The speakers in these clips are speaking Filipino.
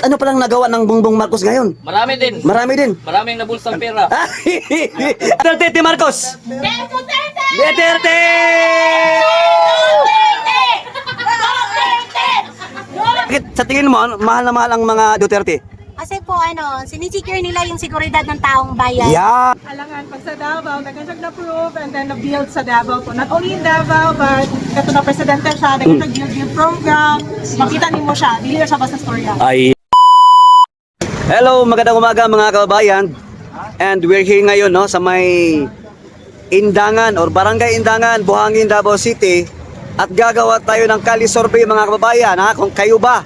Ano palang nagawa ng Bongbong Marcos ngayon? Marami din. Marami din. Maraming nabulsang pera. Duterte Marcos! Duterte! Bakit sa tingin mo, mahal na mahal ang mga Duterte? Kasi po sinisecure nila yung seguridad ng taong bayan. Yeah! Alangan pag sa Davao, nagkasag na proof and then na-build sa Davao po. Not only in Davao, but kato na presidente siya, nagkasag-build program. Makita niyo mo siya, dili na siya basta storya. Ay. Hello, magandang umaga mga kababayan. And we're here ngayon sa may Indangan or Barangay Indangan, Buhangin, Davao City. At gagawa tayo ng Kali Survey mga kababayan kung kayo ba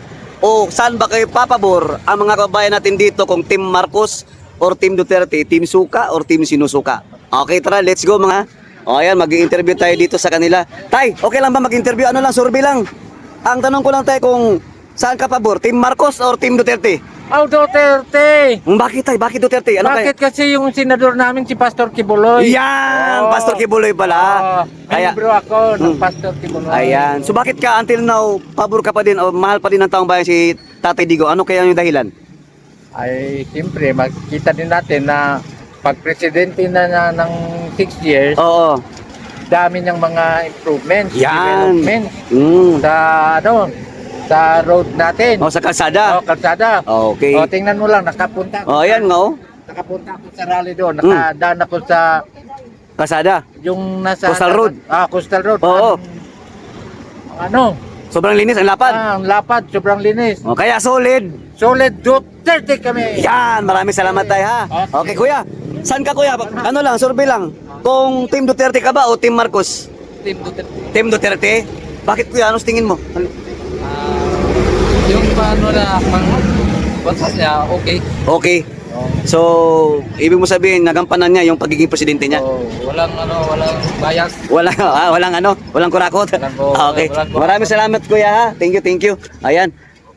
o saan ba kayo papabor ang mga kababayan natin dito kung Team Marcos or Team Duterte, Team Suka or Team Sinusuka. Okay, tara, let's go mga. O ayan, mag-i-interview tayo dito sa kanila. Tay, okay lang ba mag-interview? Ano lang, survey lang. Ang tanong ko lang tayo kung saan ka pabor, Team Marcos or Team Duterte? Oh, Duterte! Bakit tay? Bakit Duterte? Ano Bakit kasi yung senador namin si Pastor Kibuloy? Yan! Oo. Pastor Kibuloy pala. Kaya, Membro ako ng Pastor Kibuloy. ayan. So bakit ka until now, pabor ka pa din o mahal pa din ng taong bayan si Tatay Digo? Ano kaya yung dahilan? Ay, siyempre, makikita din natin na pag presidente na ng 6 years, Oo. dami niyang mga improvements, Yan. developments Mm. sa road natin. O sa kalsada? Kalsada. Okay. O, tingnan mo lang, nakapunta O ako. ayan nga Nakapunta ako sa rally doon, nakadaan ako sa kalsada. yung nasa Coastal Road. Coastal Road. Oo. Ano? Sobrang linis ang lapad. Ang lapad, sobrang linis. O kaya solid. Solid Duterte kami. Yan, maraming salamat tayo ha. Okay kuya, saan ka kuya? Ano lang, survey lang. Kung Team Duterte ka ba o Team Marcos? Team Duterte. Team Duterte? Bakit kuya, anong tingin mo? Yung paano na batas niya, okay. Okay. So, ibig mo sabihin, nagampanan niya yung pagiging presidente niya? So, walang bias. Walang kurakot. Okay. walang kurakot. Maraming salamat kuya ha. Thank you. Ayan.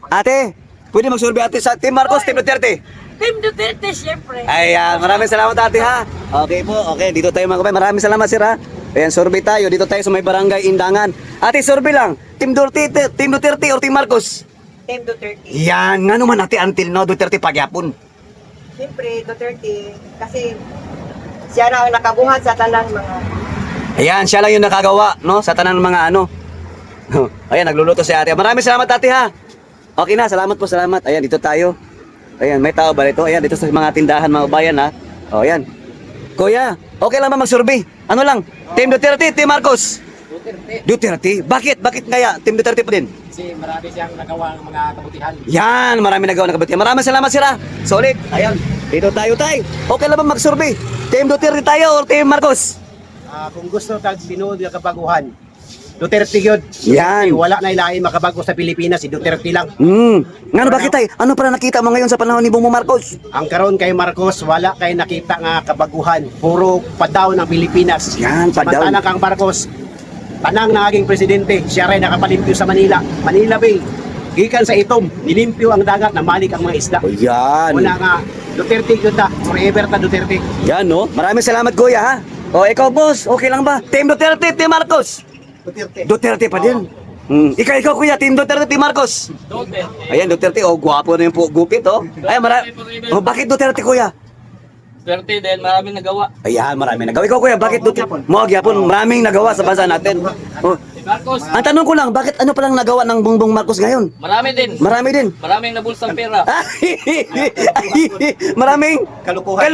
Ate, pwede mag-survey ate sa Team Marcos, Team Duterte? Team Duterte, syempre. Ayan, maraming salamat ate ha. Okay po, okay. Dito tayo mga kabayan. Maraming salamat sir ha. Ayan, survey tayo. Dito tayo sa may Barangay Indangan. Ate, survey lang. Team Duterte or Team Marcos? Team Duterte. Yan, nga naman ate until now, Duterte pagyapon. Siyempre, Duterte, kasi siya na ang nakabuhat sa tanan mga... Ayan, siya lang yung nakagawa, no? Sa tanan ng mga ano. Ayan, nagluluto si ate. Maraming salamat ate ha. Okay na, salamat po, salamat. Ayan, dito tayo. Ayan, may tao ba dito? Ayan, dito sa mga tindahan, mga bayan ha. O, ayan. Kuya, okay lang ba mag-survey? Ano lang? Team Duterte, Team Marcos? Duterte. Bakit? Bakit kaya Team Duterte pa din? Kasi marami siyang nagawa ng mga kabutihan. Yan, marami nagawa ng kabutihan. Maraming salamat sira. Solid. Ayan, dito tayo tay. Okay lang ba mag-survey? Team Duterte tayo or Team Marcos? Kung gusto tag tinuod nga kabaguhan, Duterte gyud. Yan. Wala na ilahi makabago sa Pilipinas, si Duterte lang. Ngano bakit tay? Ano para nakita mo ngayon sa panahon ni Bongbong Marcos? Ang karon kay Marcos, wala kay nakita nga kabaguhan. Puro padaw ng Pilipinas. Yan, padaw. Samantala kang Marcos, tanang naging presidente, siya rin nakapalimpyo sa Manila. Manila Bay, gikan sa itom, nilimpyo ang dagat, namalik ang mga isda. O yan. Wala nga, Duterte gyud ta, forever ta Duterte. Yan no. Maraming salamat kuya ha. O ikaw boss, okay lang ba? Team Duterte, Team Marcos? Duterte. Duterte pa din. Ikaw kuya, Team Duterte, Team Marcos? Duterte. Ayan, Duterte. Oh, gwapo na yung gupit oh. Ay, bakit Duterte kuya? Duterte dahil maraming nagawa. Ayan, maraming nagawa. Ikaw kuya, bakit Duterte? Mo gyapon, maraming nagawa sa bansa natin. Oh. Marcos, Ang tanong ko lang, bakit ano palang nagawa ng Bongbong Marcos ngayon? marami din. Marami din. Maraming nabulsang pera. Maraming Kalukuhan.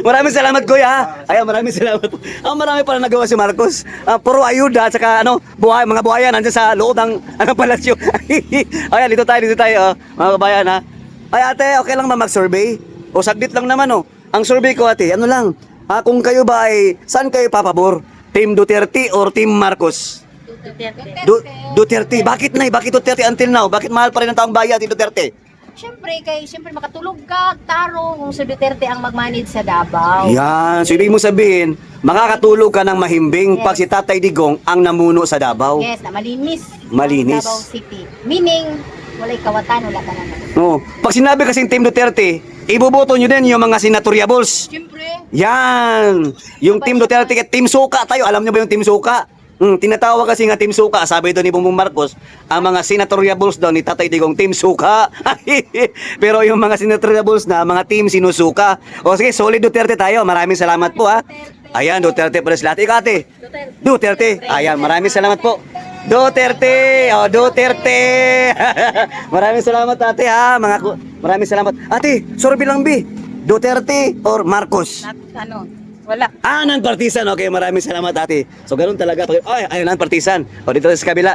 Maraming salamat kuya ha. Ayan, maraming salamat. Marami pala nagawa si Marcos. Puro ayuda at saka mga buhayan nandiyan sa loob ng palasyo. Ayan, dito tayo mga kabayan ha. Ay ate, okay lang ba mag-survey? O saglit lang naman Ang survey ko ate, ano lang? Kung kayo ba ay saan kayo papabor? Team Duterte or Team Marcos? Duterte. Bakit nay? Bakit Duterte until now? Bakit mahal pa rin ang taong bayan si Duterte? Siyempre makatulog ka, taro kung si Duterte ang mag-manage sa Davao. Yan. So ibig mo sabihin, makakatulog ka ng mahimbing pag si Tatay Digong ang namuno sa Davao. Yes, na malinis. Malinis. Davao City. Meaning, walay kawatan, wala ka na. No. Pag sinabi kasing Team Duterte, iboboto nyo din yung mga senatoriables. Siyempre. Yan. Yung Team Duterte at Team Suka tayo. Alam nyo ba yung Team Suka? Tinatawag kasi nga Team Suka, sabi doon ni Bongbong Marcos, ang mga senatoriables daw ni Tatay Digong Team Suka. Pero yung mga senatoriables na mga Team Sinusuka. O sige, solid Duterte tayo. Maraming salamat po ha. Ayan, Duterte pa rin sila. Ikaw ate. Duterte. Ayan, maraming salamat po. Duterte. O, Duterte. Maraming salamat ate ha. Maraming salamat. Ate, sorbi lang bi. Duterte or Marcos? Wala. Ng partisan. Okay, maraming salamat ate. So, ganun talaga. Ay, ayun ang partisan. O, dito sa kabila.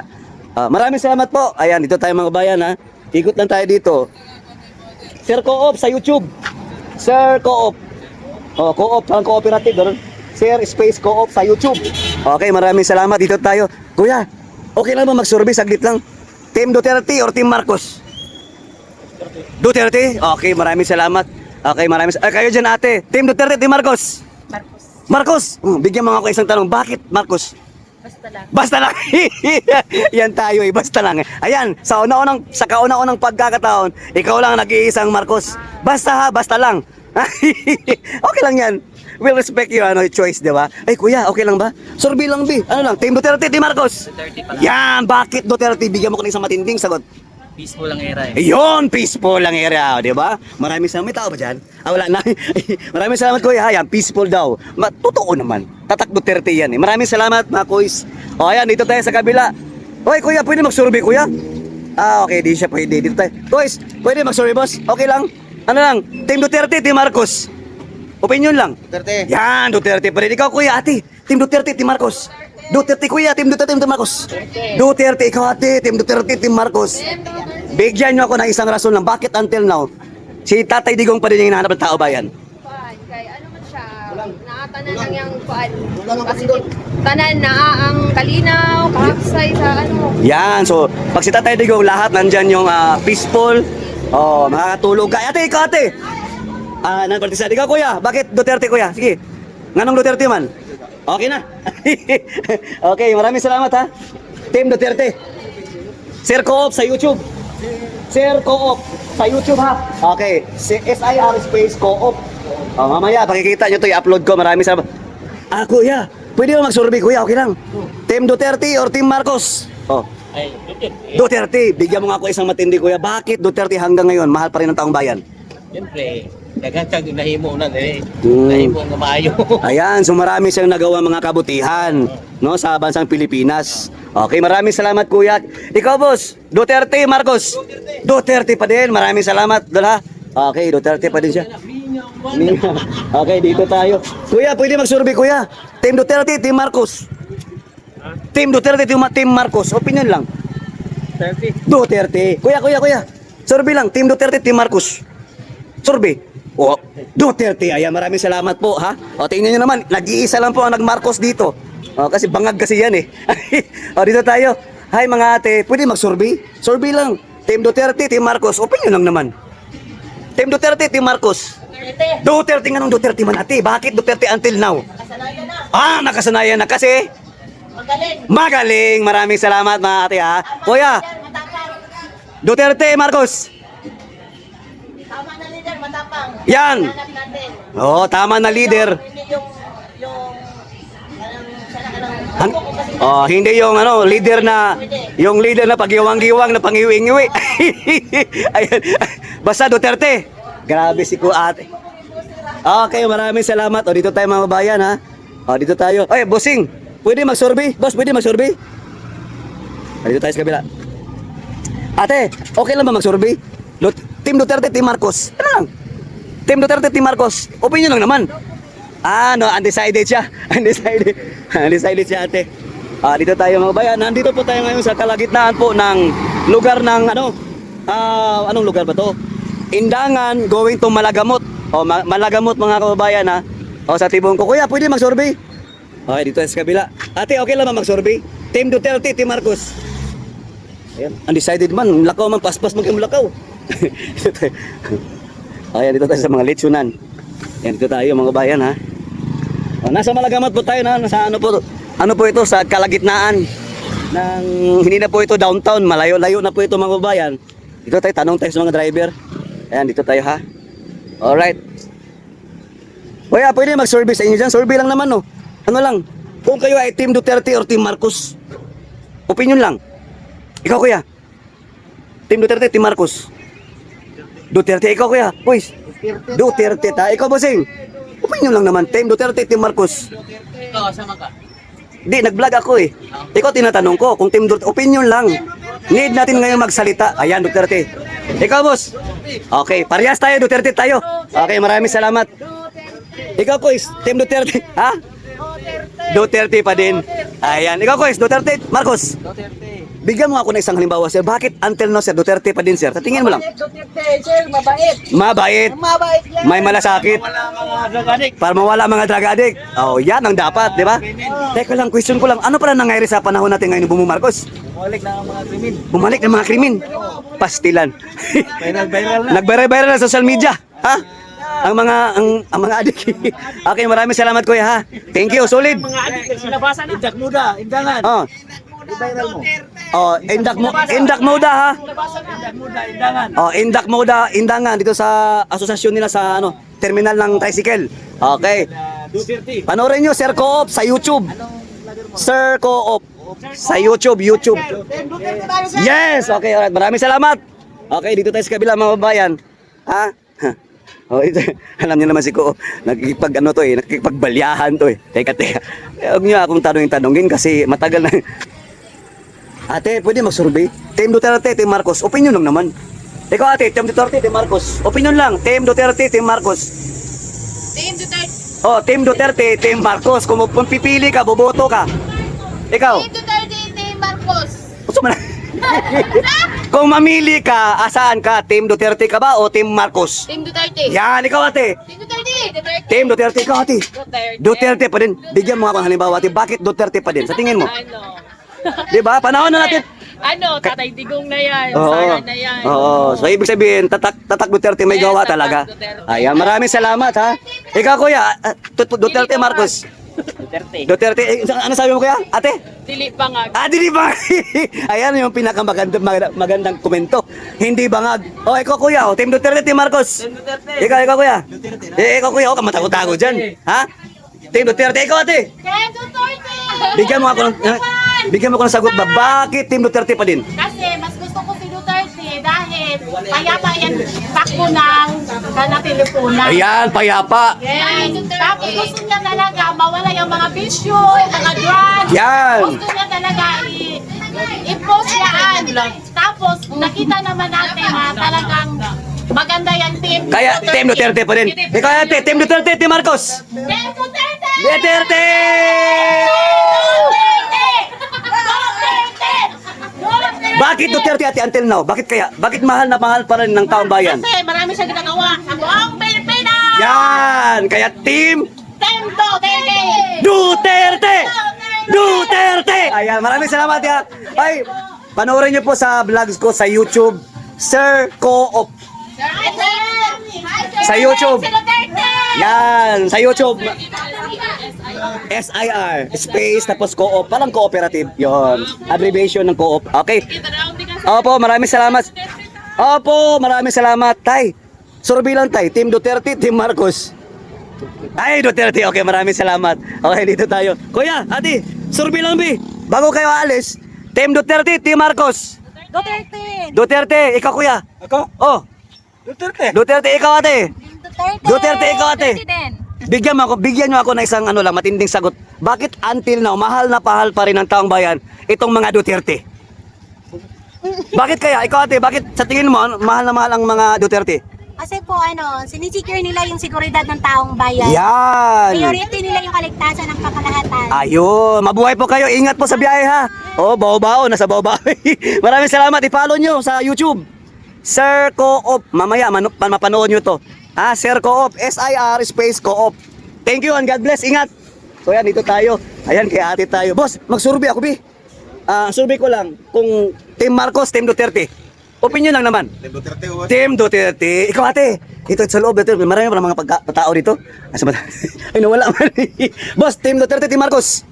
Maraming salamat po. Ayan, dito tayo mga bayan ha. Ikot lang tayo dito. Sir Co-op sa YouTube. Sir Co-op. O, Co-op, parang cooperative. Ganun. Sir Space Co-op sa YouTube. Okay, maraming salamat. Dito tayo. Kuya, okay lang ba mag-survey? Saglit lang. Team Duterte or Team Marcos? Duterte? Okay, maraming salamat. Okay, maraming salamat. Kayo dyan ate. Team Duterte, Team Marcos? Marcos, bigyan mo nga ako isang tanong. Bakit Marcos? Basta lang. Yan tayo basta lang. Ayan, sa kauna-unang pagkakataon, ikaw lang nag-iisang Marcos. Basta ha, basta lang. Okay lang yan. We'll respect your choice, di ba? Ay kuya, okay lang ba? Survey lang bi. Ano lang, Team Duterte, Team Marcos? Duterte pa lang. Yan, bakit Duterte? Bigyan mo ko ng isang matinding sagot. Peaceful lang era Ayun, peaceful lang area, di ba? Maraming salamat. May tao ba dyan? Wala na. Maraming salamat kuya. Ayan, peaceful daw. Totoo naman. Tatak Duterte yan eh. Maraming salamat mga kuys. O ayan, dito tayo sa kabila. Oy kuya, pwede mag-survey kuya? Okay, di siya pwede. Dito tayo. Kuys, pwede mag-survey boss? Okay lang? Ano lang? Team Duterte, Team Marcos? Opinion lang. Duterte. Yan, Duterte pa rin. Ikaw kuya, ate. Team Duterte, Team Marcos? Duterte kuya, Team Duterte, Team Marcos? Duterte, ikaw ate. Team Duterte, Team Marcos? Bigyan nyo ako ng isang rason lang. Bakit until now, si Tatay Digong pa rin yung hinahanap ng tao bayan? Kuan, kay ano man siya, nakatanan lang yung kuan. Kasi tanan na ang kalinaw, kahaksay sa ano. Yan, so pag si Tatay Digong lahat nandyan yung peaceful, makakatulog ka. Ate, ikaw ate! Nang partisan. Ikaw kuya, bakit Duterte kuya? Sige, nganong Duterte man? Okay na. Okay, maraming salamat ha. Team Duterte. Sir Co-op sa YouTube. Sir Co-op sa YouTube ha. Okay, SIR Space Co-op. Mamaya pakikita nyo to, i-upload ko. Maraming salamat. Kuya, pwede mo mag-survey kuya, okay lang. Team Duterte or Team Marcos? Ay, Duterte. Bigyan mo nga ako isang matindi kuya. Bakit Duterte hanggang ngayon mahal pa rin ng taong bayan? siyempre, nagkakag nahimo na Hmm. nahimo nga maayo. Ayan, so marami siyang nagawa mga kabutihan, no, sa bansang Pilipinas. Okay, maraming salamat kuya. Ikaw boss, Duterte, Marcos? Duterte pa din. Maraming salamat, Dala. Okay, Duterte pa din siya. Okay, dito tayo. Kuya, pwede mag-survey kuya. Team Duterte, Team Marcos? Team Duterte, Team Marcos. Opinion lang. Duterte. Kuya. Survey lang. Team Duterte, Team Marcos. Survey. Duterte. Ayan, maraming salamat po, ha? Tingnan nyo naman, nag-iisa lang po ang nag-Marcos dito. Kasi bangag kasi yan eh. Dito tayo. Hi mga ate, pwede mag-survey? Survey lang. Team Duterte, Team Marcos. Opinion lang naman. Team Duterte, Team Marcos. Duterte nga nung Duterte man ate. Bakit Duterte until now? Nakasanayan na kasi magaling. Maraming salamat mga ate ha. Kuya, Duterte, Marcos. Tama na leader, matapang. Yan. Hanap natin. Tama na leader. Hindi yung Hindi yung leader na pagiwang-giwang na pangiwi-ngiwi. Ayan. Basta Duterte. Grabe si ate. Okay, maraming salamat. Dito tayo mga bayan ha. Dito tayo. Oy, bossing. Pwede mag-survey? Boss, pwede mag-survey? Dito tayo sa kabila. Ate, okay lang ba mag-survey? Team Duterte, Team Marcos. Ano lang? Team Duterte, Team Marcos. Opinion lang naman. Undecided siya. Undecided siya ate. Dito tayo mga bayan. Nandito po tayo ngayon sa kalagitnaan po ng lugar ng anong lugar ba to? Indangan going to Malagamot. Malagamot mga kababayan ha. Sa tibong ko. Kuya, pwede mag-survey? Okay, dito sa kabila. Ate, okay lang ba mag-survey? Team Duterte, Team Marcos. Ayan, undecided man. Lakaw man, paspas mo kayong lakaw. Ayan, dito tayo sa mga lechonan. Ayan, dito tayo mga bayan ha. Nasa Malagamot po tayo na. Nasa ano po ito, sa kalagitnaan ng, hindi na po ito downtown. Malayo-layo na po ito mga bayan. Dito tayo, tanong tayo sa mga driver. Ayan, dito tayo ha. Alright. Kuya, pwede mag-survey sa inyo dyan. Survey lang naman no. Ano lang? Kung kayo ay Team Duterte or Team Marcos. Opinion lang. Ikaw kuya. Team Duterte, Team Marcos. Duterte, ikaw kuya. Boys. Duterte ta. Ikaw bossing. Opinion lang naman. Team Duterte, Team Marcos. Ikaw, kasama ka. Di, nag-vlog ako eh. Ikaw tinatanong ko kung Team Duterte. Opinion lang. Need natin ngayon magsalita. Ayan, Duterte. Ikaw boss. Okay, parehas tayo. Duterte tayo. Okay, maraming salamat. Ikaw Kuis, Team Duterte. Ha? Duterte pa din. Ayan. Ikaw Kuis, Duterte, Marcos. Bigyan mo ako ng isang halimbawa, sir. Bakit until now, sir, Duterte pa din, sir? Sa tingin mo lang. Duterte, sir, mabait. Mabait. Mabait yan. May malasakit. Para mawala mga drug addict. Oh, yan ang dapat, di ba? Teka lang, question ko lang. Ano pala nangyari sa panahon natin ngayon ni Bongbong Marcos? Bumalik ng mga krimen. Pastilan. Nag-viral sa social media. Ha? Ang mga adik. Okay, maraming salamat kuya ha. Thank you, solid. Indak muda, indangan. Oh. Viral mo. Oh, Indak Moda ha. Indak muda, indangan. Oh, Indak Moda, Indangan dito sa asosasyon nila sa terminal ng tricycle. Okay. Duterte. Panoorin nyo Sir Co-op sa YouTube. Sir Co-op sa YouTube. Duterte tayo, sir. Yes, okay, alright. Maraming salamat. Okay, dito tayo sa kabila mga babayan. Ha? Oh, ito, alam niyo naman si Ko, nakikipagbalyahan to eh. Teka. Huwag niyo akong tanongin kasi matagal na. Ate, pwede mag-survey? Team Duterte, Team Marcos. Opinion lang naman. Ikaw ate, Team Duterte, Team Marcos. Opinion lang. Team Duterte, Team Marcos. Team Duterte. Oh, Team Duterte, Team Marcos. Kung pipili ka, boboto ka. Ikaw. Team Duterte, Team Marcos. Gusto mo na? Kung mamili ka, asaan ka? Team Duterte ka ba o Team Marcos? Team Duterte. Yan, ikaw ate. Team Duterte. Duterte. Team Duterte, ikaw ate. Duterte pa din. Bigyan mo ako ng halimbawa ate. Bakit Duterte pa din? Sa tingin mo? Ano? Di ba? Panahon na natin. Ano, Tatay Digong na yan, Oo. Sara na yan. Oo. So ibig sabihin, tatak Duterte may Yes, gawa tatak talaga. Duterte. Ayan, maraming salamat ha. Ikaw kuya, Duterte Marcos. Duterte, ano sabi mo kuya? Ate? Dili bangag. Di ba? Ayan yung pinakamagandang komento. Hindi bangag. Oh, ikaw kuya, Team Duterte, Team Marcos. Team Duterte. Ikaw kuya. Ikaw kuya, kamatago-tago dyan. Ha? Team Duterte, ikaw ate. Team Duterte. Bigyan mo ako ng sagot ba? Bakit Team Duterte pa din? Kasi mas gusto ko si Duterte dahil payapa yan takbo ng kanatilipunan. Ayan, payapa. Yes. Tapos gusto niya talaga mawala yung mga bisyo, yung mga drugs. Yan. Gusto niya talaga i-post yan. Tapos nakita naman natin na talagang maganda yung team. Kaya Team Duterte pa din. Ikaw ate, Team Duterte, Team Marcos. Team Duterte! Duterte! Bakit Duterte ate until now? Bakit kaya? Bakit mahal na mahal pa rin ng taong bayan? Kasi marami siyang ginagawa sa buong Pilipinas! Yan! Kaya Team Team Duterte! Duterte! Duterte! Ayan, maraming salamat ya. Ay, panoorin niyo po sa vlogs ko sa YouTube, Sir Co-op. Sa YouTube. Yan, sa YouTube. SIR, space, tapos co-op, parang cooperative. Yon, abbreviation ng co-op. Okay. Opo, maraming salamat. Opo, maraming salamat. Tay, survey lang tay. Team Duterte, Team Marcos. Ay, Duterte. Okay, maraming salamat. Okay, dito tayo. Kuya, ate, survey lang bi. Bago kayo alis, Team Duterte, Team Marcos. Duterte. Duterte, ikaw kuya. Ako? Oh, Duterte. Duterte, ikaw ate. Duterte. Duterte, ikaw ate. Duterte din. Bigyan niyo ako ng isang matinding sagot. Bakit until now, mahal na pahal pa rin ng taong bayan itong mga Duterte? Bakit kaya? Ikaw ate, bakit sa tingin mo, mahal na mahal ang mga Duterte? Kasi po sinisecure nila yung seguridad ng taong bayan. Yan! Priority nila yung kaligtasan ng kakalahatan. Ayun, mabuhay po kayo. Ingat po sa biyahe ha. Oh, bao-bao, nasa bao-bao. Maraming salamat. I-follow nyo sa YouTube. Sir Co-op. Mamaya, mapanood nyo to. Sir Co-op. SIR space Co-op. Thank you and God bless. Ingat. So yan, dito tayo. Ayan, kaya ate tayo. Boss, mag-survey ako, Bi. Survey ko lang kung Team Marcos, Team Duterte. Opinion lang naman. Team Duterte. Team Duterte. Ikaw ate. Ito sa loob. Marami pa mga pagkatao dito. Ay, nawala man. Boss, Team Duterte, Team Marcos.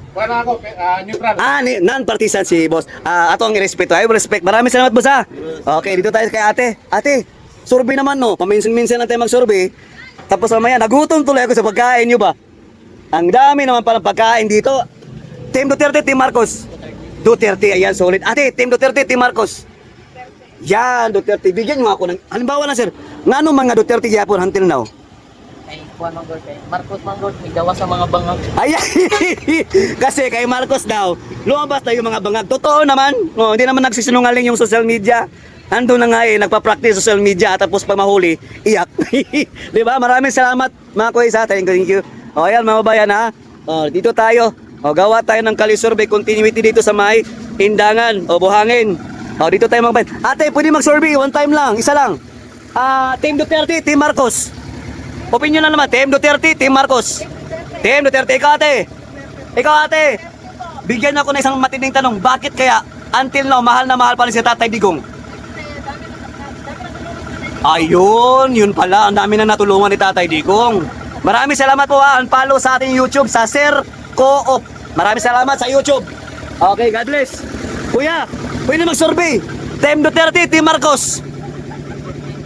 Wala ako, neutral. Non-partisan si boss. Ato ang irespeto. I will respect. Maraming salamat boss ha. Okay, dito tayo kay ate. Ate, survey naman no. Paminsan-minsan lang tayo mag-survey. Tapos mamaya, nagutom tuloy ako sa pagkain nyo ba? Ang dami naman palang pagkain dito. Team Duterte, Team Marcos. Duterte, ayan, solid. Ate, Team Duterte, Team Marcos. Yan, Duterte. Bigyan nyo ako ng... Halimbawa na, sir. Nga nung mga Duterte yapon until now? Ay, kuha Manggol kay Marcos Manggol, may gawa sa mga bangag. Ayan. Kasi kay Marcos daw, lumabas na yung mga bangag. Totoo naman. Oh, hindi naman nagsisinungaling yung social media. Ando na nga nagpa-practice social media tapos pag mahuli, iyak. Di ba? Maraming salamat mga kuya sa atin. Thank you. O ayan mga bayan ha. O, dito tayo. O, gawa tayo ng kali-survey continuity dito sa may Indangan o Buhangin. O, dito tayo mga bayan. Ate, pwede mag-survey. One time lang. Isa lang. Team Duterte, Team Marcos. Opinion lang naman. Team Duterte, Team Marcos. Team Duterte. Ikaw ate. Ikaw ate. Bigyan niyo ako ng isang matinding tanong. Bakit kaya until now mahal na mahal pa rin si Tatay Digong? Ayun, yun pala. Ang dami na natulungan ni Tatay Digong. Maraming salamat po ha. Unfollow sa ating YouTube sa Sir Co-op. Maraming salamat sa YouTube. Okay, God bless. Kuya, pwede mag-survey. Team Duterte, Team Marcos.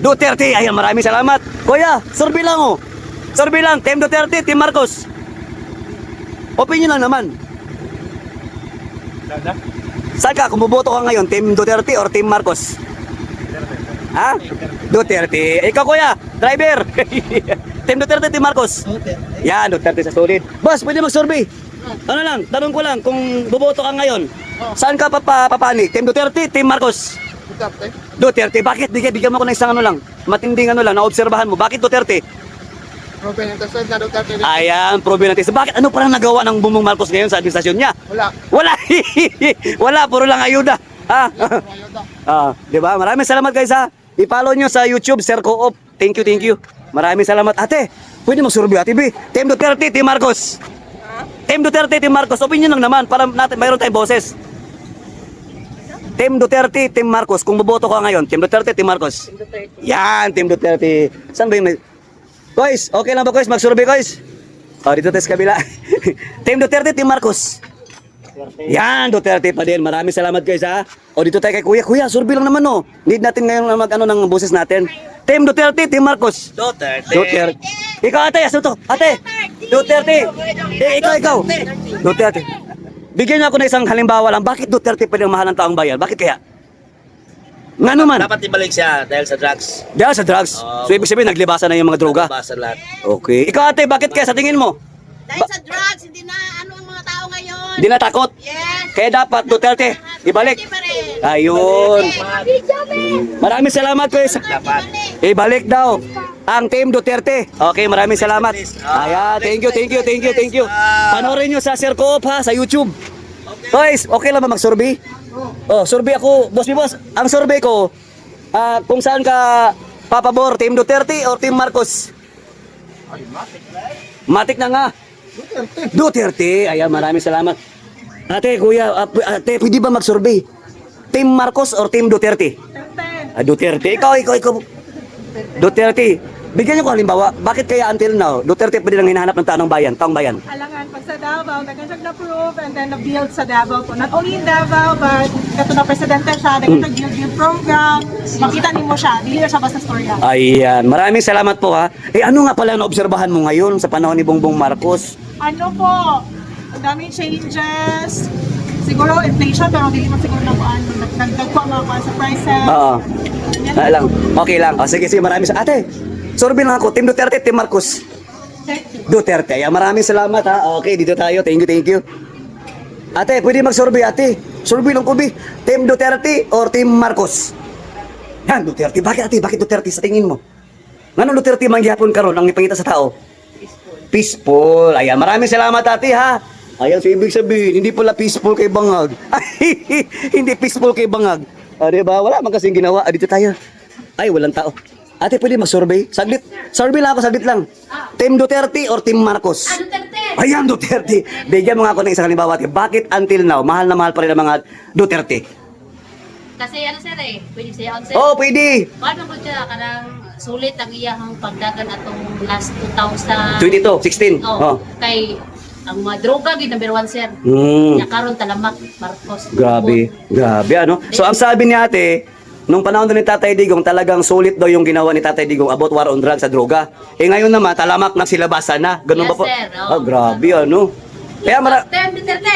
Duterte, ayan, maraming salamat. Kuya, survey lang oh. Survey lang, Team Duterte, Team Marcos. Opinion lang naman. Saan ka, kung buboto ka ngayon, Team Duterte or Team Marcos? Ha? Duterte. Ikaw kuya, driver. Team Duterte, Team Marcos. Yan, Duterte sa solid. Boss, pwede mag-survey. Ano lang, tanong ko lang, kung buboto ka ngayon, saan ka papanik? Team Duterte, Team Marcos? Duterte. Bakit? Bigyan mo ko ng isang ano lang, matinding ano lang, naobserbahan mo. Bakit Duterte? Ayan, proven natin. Bakit? Ano parang nagawa ng Bongbong Marcos ngayon sa administrasyon niya? Wala. Wala, puro lang ayuda. Di ba? Maraming salamat guys ha. I-follow nyo sa YouTube, Sir Co-op. Thank you. Maraming salamat. Ate, pwede mag-survey ate B. Team Duterte, Team Marcos. Team Duterte, Team Marcos. Opinion lang naman para natin mayroon tayong boses. Team Duterte, Team Marcos. Kung boboto ka ngayon, Team Duterte, Team Marcos. Yan, Team Duterte. Saan ba yung... Guys, okay lang ba guys? Mag-survey guys. Dito tayo sa kabila. Team Duterte, Team Marcos. Yan, Duterte pa din. Maraming salamat guys ha. Dito tayo kay Kuya. Kuya, survey lang naman no. Need natin ngayon mag-ano ng boses natin. Team Duterte, Team Marcos. Duterte. Ikaw ate, aso to. Ate, Duterte. Ikaw. Duterte. Bigyan niyo ako ng isang halimbawa lang. Bakit Duterte pa rin ang mahal ng taong bayan? Bakit kaya? Nga naman. Dapat ibalik siya dahil sa drugs. Dahil sa drugs. So ibig sabihin naglibasan na yung mga droga. Basta lahat. Okay. Ikaw ate, bakit kaya sa tingin mo? Dahil sa drugs, hindi na ano ang mga tao ngayon. Hindi na takot. Yes. Kaya dapat Duterte ibalik. Hindi pa rin. Ayun. Maraming salamat ko. Ibalik daw ang Team Duterte. Okay, maraming salamat. Ayan, thank you. Panoorin nyo sa Sir Co-op ha, sa YouTube. Guys, okay lang ba mag-survey? Survey ako, boss. Ang survey ko, kung saan ka papabor, Team Duterte or Team Marcos? Matik na nga. Duterte. Ayan, maraming salamat. Ate, kuya, ate, pwede ba mag-survey? Team Marcos or Team Duterte? Duterte. Ikaw. Duterte. Bigyan niyo ko halimbawa, bakit kaya until now, Duterte pa din ang hinahanap ng taong bayan? Alangan, pag sa Davao, nag-consult na proof and then na-build sa Davao po. Not only in Davao, but kato na presidente siya, nag-build program, makita mo siya, dili na siya basta storya. Ayan, maraming salamat po ha. Ano nga pala naobserbahan mo ngayon sa panahon ni Bongbong Marcos? Ano po, ang daming changes, siguro inflation, pero hindi naman siguro na po nagdagpo ang mga sa prices. Oo. Lang. Okay lang. Sige, maraming salamat. Ate, survey lang ako. Team Duterte, Team Marcos. Duterte. Ayan, maraming salamat ha. Okay, dito tayo. Thank you. Ate, pwede mag-survey ate. Survey lang ko bi. Team Duterte or Team Marcos? Yan, Duterte. Bakit ate? Bakit Duterte sa tingin mo? Ngano Duterte mangyapon karon ang ipangita sa tao? Peaceful. Ayan, maraming salamat ate ha. Ayan, so ibig sabihin, hindi pala peaceful kay Bangag. Hindi peaceful kay Bangag. Diba? Wala man kasing ginawa. Dito tayo. Ay, walang tao. Ate, pwede mag-survey? Saglit. Survey lang ako, saglit lang. Team Duterte or Team Marcos? Duterte. Ayan, Duterte. Bigyan mo nga ako ng isang halimbawa. Ate. Bakit until now, mahal na mahal pa rin ang mga Duterte? Kasi ano sir pwede siya on sir. Oh, pwede. Paano po siya kanang sulit ang iyahang pagdagan atong last 2000 22, 16. Oh. Kay ang mga droga gid number 1 sir. Nya karon talamak Marcos. Grabe ano? So ang sabi ni ate, nung panahon doon ni Tatay Digong, talagang sulit daw yung ginawa ni Tatay Digong about war on drugs sa droga. Eh ngayon naman, talamak na silabasan na. Ganun Yes, ba po? sir. Oh, grabe ano. Kaya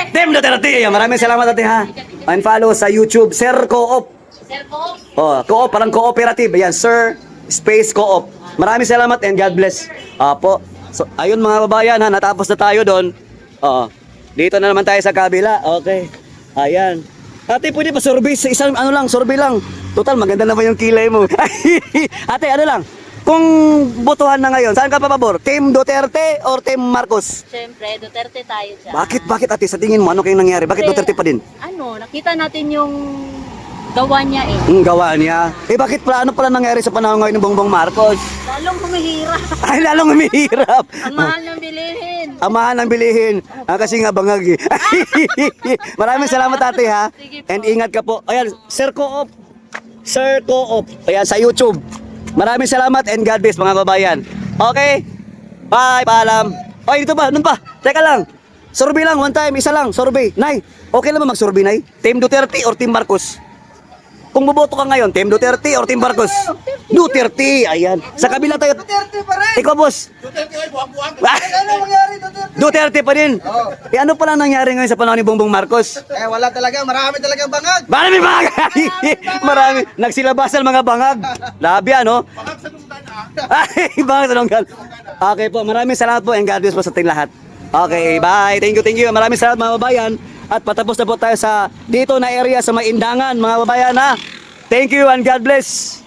Team Duterte! Maraming salamat ate ha. And follow sa YouTube, Sir Co-op. Sir po, Oh, co-op, parang cooperative. Ayan, Sir Space Co-op. Maraming salamat and God bless. Po. So, ayun mga babayan ha, natapos na tayo doon. Dito na naman tayo sa kabila. Okay. Ayan. Ate, pwede pa survey sa isang ano lang, survey lang. Total, maganda naman yung kilay mo. Ate, ano lang? Kung botohan na ngayon, saan ka pabor? Team Duterte or Team Marcos? Siyempre, Duterte tayo dyan. Bakit ate? Sa tingin mo, ano kayong nangyari? Bakit Duterte pa din? Ano, nakita natin yung gawa niya eh. Gawa niya. Bakit pala, ano pala nangyari sa panahon ngayon ng Bongbong Marcos? Lalong humihirap. Ay, lalong humihirap. Ang mahal ng bilihin. Ang mahal ng bilihin. Kasi nga bangag eh. Maraming salamat ate ha. Sige po. And ingat ka po. Ayan, Sir Co-op. Sir Co-op. Ayan, sa YouTube. Maraming salamat and God bless mga babayan. Okay? Bye, paalam. Ay, dito ba? Doon pa. Teka lang. Survey lang, one time, isa lang, survey. Nay, okay lang ba mag-survey, Nay? Team Duterte or Team Marcos? Kung boboto ka ngayon, Team Duterte or Team Marcos? Duterte, ayan. Sa kabila tayo. Duterte pa rin. Ikaw, boss. Duterte ay buwang-buwang. Ano nangyari, Duterte? Duterte pa rin. Ano pala nangyari ngayon sa panahon ni Bongbong Marcos? Wala talaga, marami talagang bangag. Marami bangag! Marami. Nagsilabasan mga bangag. Labi, ano? Bangag sa lunggan, Ay, bangag sa lunggan. Okay po, maraming salamat po and God bless po sa ating lahat. Okay, bye. Thank you. Maraming salamat mga babayan. At patapos na po tayo sa dito na area sa Maindangan, mga babayan ha. Thank you and God bless.